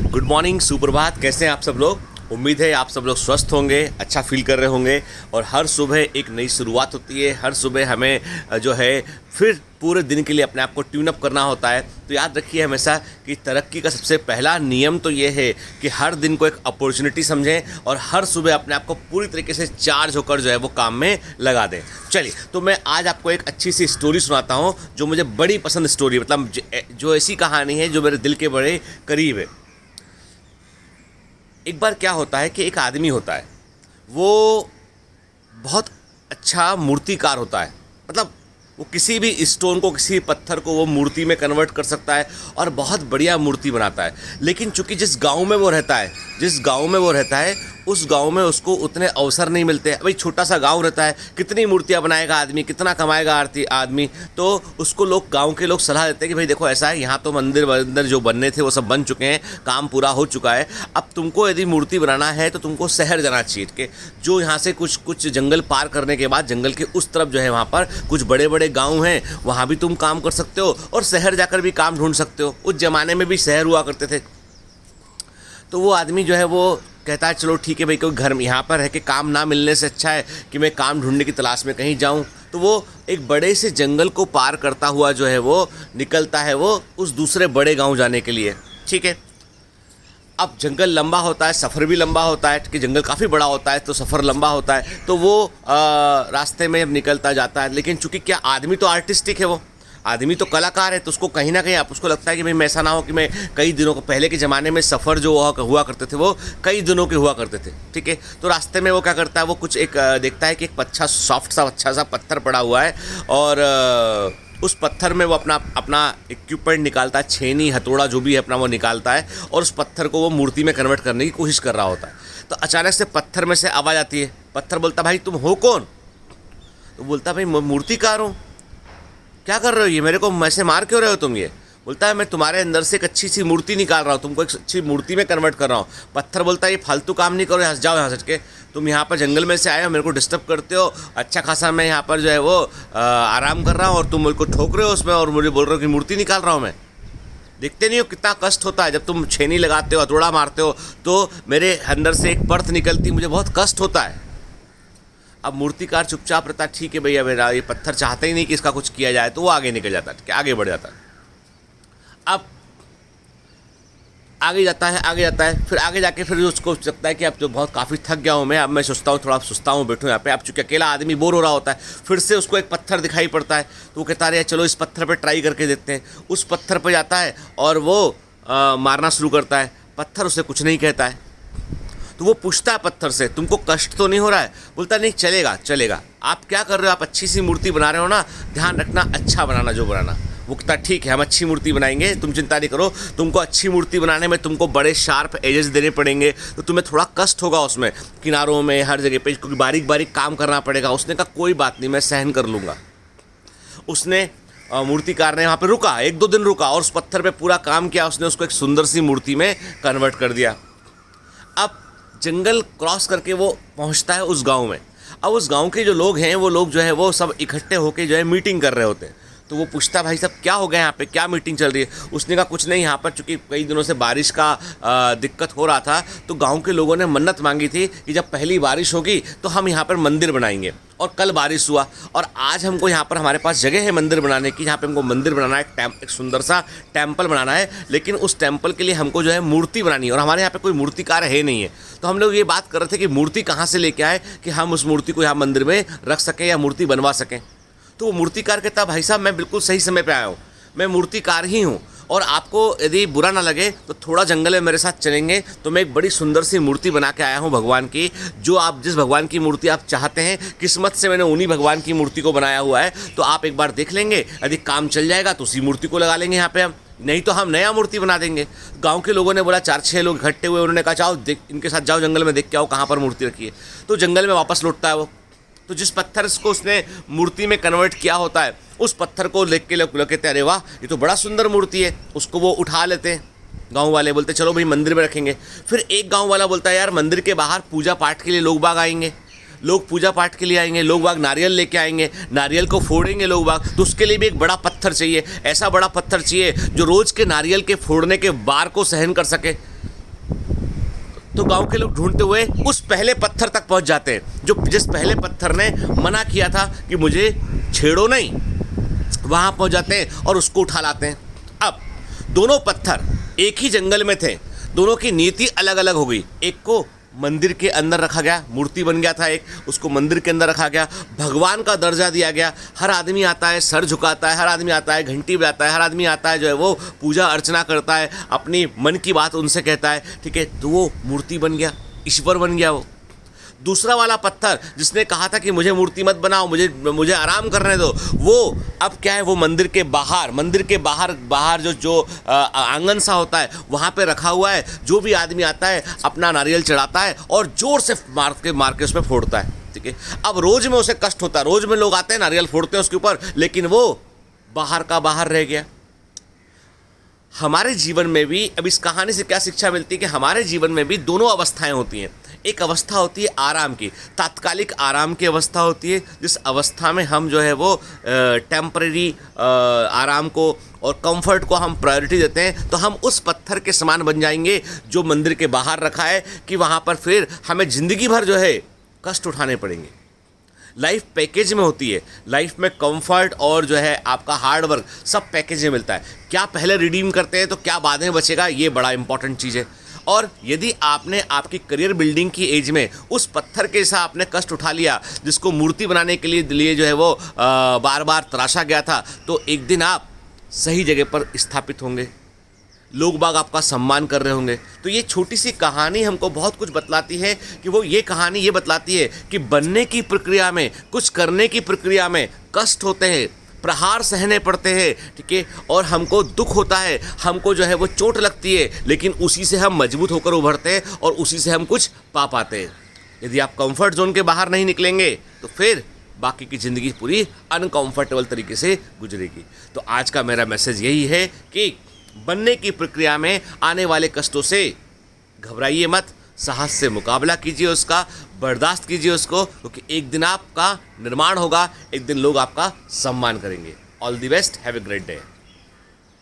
Good morning, सुप्रभात। कैसे हैं आप सब लोग? उम्मीद है आप सब लोग स्वस्थ होंगे, अच्छा फील कर रहे होंगे। और हर सुबह एक नई शुरुआत होती है। हर सुबह हमें जो है फिर पूरे दिन के लिए अपने आप को ट्यून अप करना होता है। तो याद रखिए हमेशा कि तरक्की का सबसे पहला नियम तो ये है कि हर दिन को एक अपॉर्चुनिटी समझें और हर सुबह अपने आप को पूरी तरीके से चार्ज होकर जो है वो काम में लगा दें। चलिए, तो मैं आज आपको एक अच्छी सी स्टोरी सुनाता हूँ जो मुझे बड़ी पसंद स्टोरी है। मतलब जो ऐसी कहानी है जो मेरे दिल के बड़े करीब है। एक बार क्या होता है कि एक आदमी होता है, वो बहुत अच्छा मूर्तिकार होता है। मतलब वो किसी भी स्टोन को, किसी पत्थर को वो मूर्ति में कन्वर्ट कर सकता है और बहुत बढ़िया मूर्ति बनाता है। लेकिन चूंकि जिस गांव में वो रहता है उस गांव में उसको उतने अवसर नहीं मिलते। भाई छोटा सा गांव रहता है, कितनी मूर्तियां बनाएगा आदमी, कितना कमाएगा आदमी। तो उसको गांव के लोग सलाह देते हैं कि भाई देखो ऐसा है, यहाँ तो मंदिर जो बनने थे वो सब बन चुके हैं, काम पूरा हो चुका है। अब तुमको यदि मूर्ति बनाना है तो तुमको शहर जाना चाहिए कि जो यहाँ से कुछ जंगल पार करने के बाद जंगल के उस तरफ जो है वहाँ पर कुछ बड़े बड़े गाँव हैं, वहाँ भी तुम काम कर सकते हो और शहर जाकर भी काम ढूंढ सकते हो। उस ज़माने में भी शहर हुआ करते थे। तो वो आदमी जो है वो कहता है चलो ठीक है भाई, कोई घर यहाँ पर है कि काम ना मिलने से अच्छा है कि मैं काम ढूंढने की तलाश में कहीं जाऊँ। तो वो एक बड़े से जंगल को पार करता हुआ जो है वो निकलता है वो उस दूसरे बड़े गांव जाने के लिए। ठीक है, अब जंगल लंबा होता है, सफ़र भी लंबा होता है कि जंगल काफ़ी बड़ा होता है तो सफ़र लंबा होता है। तो वो रास्ते में निकलता जाता है। लेकिन चूँकि क्या आदमी तो आर्टिस्टिक है, वो आदमी तो कलाकार है, तो उसको कहीं ना कहीं आप उसको लगता है कि भाई मैं ऐसा ना हो कि मैं कई दिनों को, पहले के ज़माने में सफ़र जो हुआ करते थे वो कई दिनों के हुआ करते थे। ठीक है, तो रास्ते में वो क्या करता है, वो कुछ एक देखता है कि एक अच्छा सा पत्थर पड़ा हुआ है और उस पत्थर में वो अपना इक्विपमेंट निकालता है, छेनी हथौड़ा जो भी है अपना वो निकालता है और उस पत्थर को वो मूर्ति में कन्वर्ट करने की कोशिश कर रहा होता है। तो अचानक से पत्थर में से आवाज़ आती है। पत्थर बोलता भाई तुम हो कौन? तो बोलता भाई मूर्तिकार हूँ। क्या कर रहे हो ये, मेरे को ऐसे मार क्यों रहे हो तुम? ये बोलता है मैं तुम्हारे अंदर से एक अच्छी सी मूर्ति निकाल रहा हूँ, तुमको एक अच्छी मूर्ति में कन्वर्ट कर रहा हूँ। पत्थर बोलता है ये फालतू काम नहीं करो, हंस जाओ यहाँ सच के, तुम यहाँ पर जंगल में से आए हो, मेरे को डिस्टर्ब करते हो। अच्छा खासा मैं यहाँ पर जो है वो आराम कर रहा हूँ और तुम मेरे को ठोक रहे हो उसमें और मुझे बोल रहे हो कि मूर्ति निकाल रहा हूँ मैं। देखते नहीं हो कितना कष्ट होता है जब तुम छेनी लगाते हो, हथौड़ा मारते हो तो मेरे अंदर से एक परत निकलती, मुझे बहुत कष्ट होता है। अब मूर्तिकार चुपचाप रहता है, ठीक है भैया मेरा ये पत्थर चाहता ही नहीं कि इसका कुछ किया जाए, तो वो आगे निकल जाता है, आगे बढ़ जाता है। अब आगे जाता है, फिर आगे जाके फिर उसको लगता है कि अब तो बहुत काफ़ी थक गया हूँ मैं, अब मैं सोचता हूँ थोड़ा सुस्ता हूँ, बैठूँ यहाँ पे। अब चूँकि अकेला आदमी बोर हो रहा होता है, फिर से उसको एक पत्थर दिखाई पड़ता है तो वो कहता है चलो इस पत्थर पर ट्राई करके देखते हैं। उस पत्थर पर जाता है और वो मारना शुरू करता है। पत्थर उसे कुछ नहीं कहता है। तो वो पूछता है पत्थर से तुमको कष्ट तो नहीं हो रहा है? बोलता नहीं चलेगा। आप क्या कर रहे हो, आप अच्छी सी मूर्ति बना रहे हो ना, ध्यान रखना अच्छा बनाना जो बनाना। वो कहता ठीक है हम अच्छी मूर्ति बनाएंगे, तुम चिंता नहीं करो। तुमको अच्छी मूर्ति बनाने में तुमको बड़े शार्प एजेस देने पड़ेंगे, तो तुम्हें थोड़ा कष्ट होगा उसमें, किनारों में हर जगह पे, क्योंकि बारीक बारीक काम करना पड़ेगा। उसने कहा कोई बात नहीं, मैं सहन कर लूँगा। उसने मूर्तिकार ने वहाँ पे रुका, 1-2 दिन रुका और उस पत्थर पे पूरा काम किया। उसने उसको एक सुंदर सी मूर्ति में कन्वर्ट कर दिया। अब जंगल क्रॉस करके वो पहुंचता है उस गांव में। अब उस गांव के जो लोग हैं वो लोग जो है वो सब इकट्ठे होके जो है मीटिंग कर रहे होते हैं। तो वो पूछता भाई साहब क्या हो गया यहाँ पे, क्या मीटिंग चल रही है? उसने कहा कुछ नहीं, यहाँ पर चूँकि कई दिनों से बारिश का दिक्कत हो रहा था तो गांव के लोगों ने मन्नत मांगी थी कि जब पहली बारिश होगी तो हम यहाँ पर मंदिर बनाएंगे। और कल बारिश हुआ और आज हमको यहाँ पर हमारे पास जगह है मंदिर बनाने की। यहाँ पे हमको मंदिर बनाना है, एक सुंदर सा टेम्पल बनाना है। लेकिन उस टेम्पल के लिए हमको जो है मूर्ति बनानी है और हमारे यहाँ पे कोई मूर्तिकार है नहीं है। तो हम लोग ये बात कर रहे थे कि मूर्ति कहाँ से लेके आए कि हम उस मूर्ति को यहाँ मंदिर में रख सकें या मूर्ति बनवा सकें। तो वो मूर्तिकार कहता भाई साहब मैं बिल्कुल सही समय पे आया हूँ, मैं मूर्तिकार ही हूँ और आपको यदि बुरा ना लगे तो थोड़ा जंगल में मेरे साथ चलेंगे तो मैं एक बड़ी सुंदर सी मूर्ति बना के आया हूँ भगवान की। जो आप जिस भगवान की मूर्ति आप चाहते हैं, किस्मत से मैंने उन्हीं भगवान की मूर्ति को बनाया हुआ है। तो आप एक बार देख लेंगे, यदि काम चल जाएगा तो उसी मूर्ति को लगा लेंगे यहाँ पे हम, नहीं तो हम नया मूर्ति बना देंगे। गांव के लोगों ने बोला, 4-6 लोग इकट्ठे हुए, उन्होंने कहा चाहो इनके साथ जाओ जंगल में देख के आओ कहाँ पर मूर्ति रखी है। तो जंगल में वापस लौटता है वो। तो जिस पत्थर को उसने मूर्ति में कन्वर्ट किया होता है उस पत्थर को देख के लोग कहते हैं अरे वाह ये तो बड़ा सुंदर मूर्ति है। उसको वो उठा लेते हैं। गांव वाले बोलते चलो भाई मंदिर में रखेंगे। फिर एक गांव वाला बोलता है यार मंदिर के बाहर पूजा पाठ के लिए लोग बाग आएंगे, लोग पूजा पाठ के लिए आएंगे, लोग बाग नारियल लेके आएंगे, नारियल को फोड़ेंगे लोग बाग, तो उसके लिए भी एक बड़ा पत्थर चाहिए। ऐसा बड़ा पत्थर चाहिए जो रोज़ के नारियल के फोड़ने के बार को सहन कर सके। तो गांव के लोग ढूंढते हुए उस पहले पत्थर तक पहुंच जाते हैं जो जिस पहले पत्थर ने मना किया था कि मुझे छेड़ो नहीं। वहां पहुंच जाते हैं और उसको उठा लाते हैं। अब दोनों पत्थर एक ही जंगल में थे, दोनों की नीति अलग अलग हो गई। एक को मंदिर के अंदर रखा गया, मूर्ति बन गया था एक, उसको मंदिर के अंदर रखा गया, भगवान का दर्जा दिया गया। हर आदमी आता है, सर झुकाता है, हर आदमी आता है, घंटी बजाता है, हर आदमी आता है जो है वो पूजा अर्चना करता है, अपनी मन की बात उनसे कहता है, ठीक है। तो वो मूर्ति बन गया, ईश्वर बन गया वो। दूसरा वाला पत्थर जिसने कहा था कि मुझे मूर्ति मत बनाओ, मुझे आराम करने दो, वो अब क्या है, वो मंदिर के बाहर जो आंगन सा होता है वहाँ पे रखा हुआ है। जो भी आदमी आता है अपना नारियल चढ़ाता है और जोर से मार के उसमें फोड़ता है, ठीक है। अब रोज में उसे कष्ट होता है, रोज में लोग आते हैं नारियल फोड़ते हैं उसके ऊपर, लेकिन वो बाहर का बाहर रह गया। हमारे जीवन में भी अब इस कहानी से क्या शिक्षा मिलती है कि हमारे जीवन में भी दोनों अवस्थाएं होती हैं। एक अवस्था होती है आराम की, तात्कालिक आराम की अवस्था होती है, जिस अवस्था में हम जो है वो टेम्परेरी आराम को और कंफर्ट को हम प्रायोरिटी देते हैं। तो हम उस पत्थर के समान बन जाएंगे जो मंदिर के बाहर रखा है कि वहाँ पर फिर हमें ज़िंदगी भर जो है कष्ट उठाने पड़ेंगे। लाइफ पैकेज में होती है, लाइफ में कंफर्ट और जो है आपका हार्ड वर्क सब पैकेज में मिलता है। क्या पहले रिडीम करते हैं तो क्या बाद में बचेगा, ये बड़ा इंपॉर्टेंट चीज़ है। और यदि आपने आपकी करियर बिल्डिंग की एज में उस पत्थर के साथ आपने कष्ट उठा लिया जिसको मूर्ति बनाने के लिए जो है वो बार बार तराशा गया था, तो एक दिन आप सही जगह पर स्थापित होंगे, लोग बाग आपका सम्मान कर रहे होंगे। तो ये छोटी सी कहानी हमको बहुत कुछ बतलाती है कि वो ये कहानी ये बतलाती है कि बनने की प्रक्रिया में, कुछ करने की प्रक्रिया में कष्ट होते हैं, प्रहार सहने पड़ते हैं, ठीक है, और हमको दुख होता है, हमको जो है वो चोट लगती है, लेकिन उसी से हम मजबूत होकर उभरते हैं और उसी से हम कुछ पा पाते हैं। यदि आप कंफर्ट जोन के बाहर नहीं निकलेंगे तो फिर बाकी की ज़िंदगी पूरी अनकंफर्टेबल तरीके से गुजरेगी। तो आज का मेरा मैसेज यही है कि बनने की प्रक्रिया में आने वाले कष्टों से घबराइए मत, साहस से मुकाबला कीजिए, उसका बर्दाश्त कीजिए उसको, क्योंकि एक दिन आपका निर्माण होगा, एक दिन लोग आपका सम्मान करेंगे। All the best, have a great day.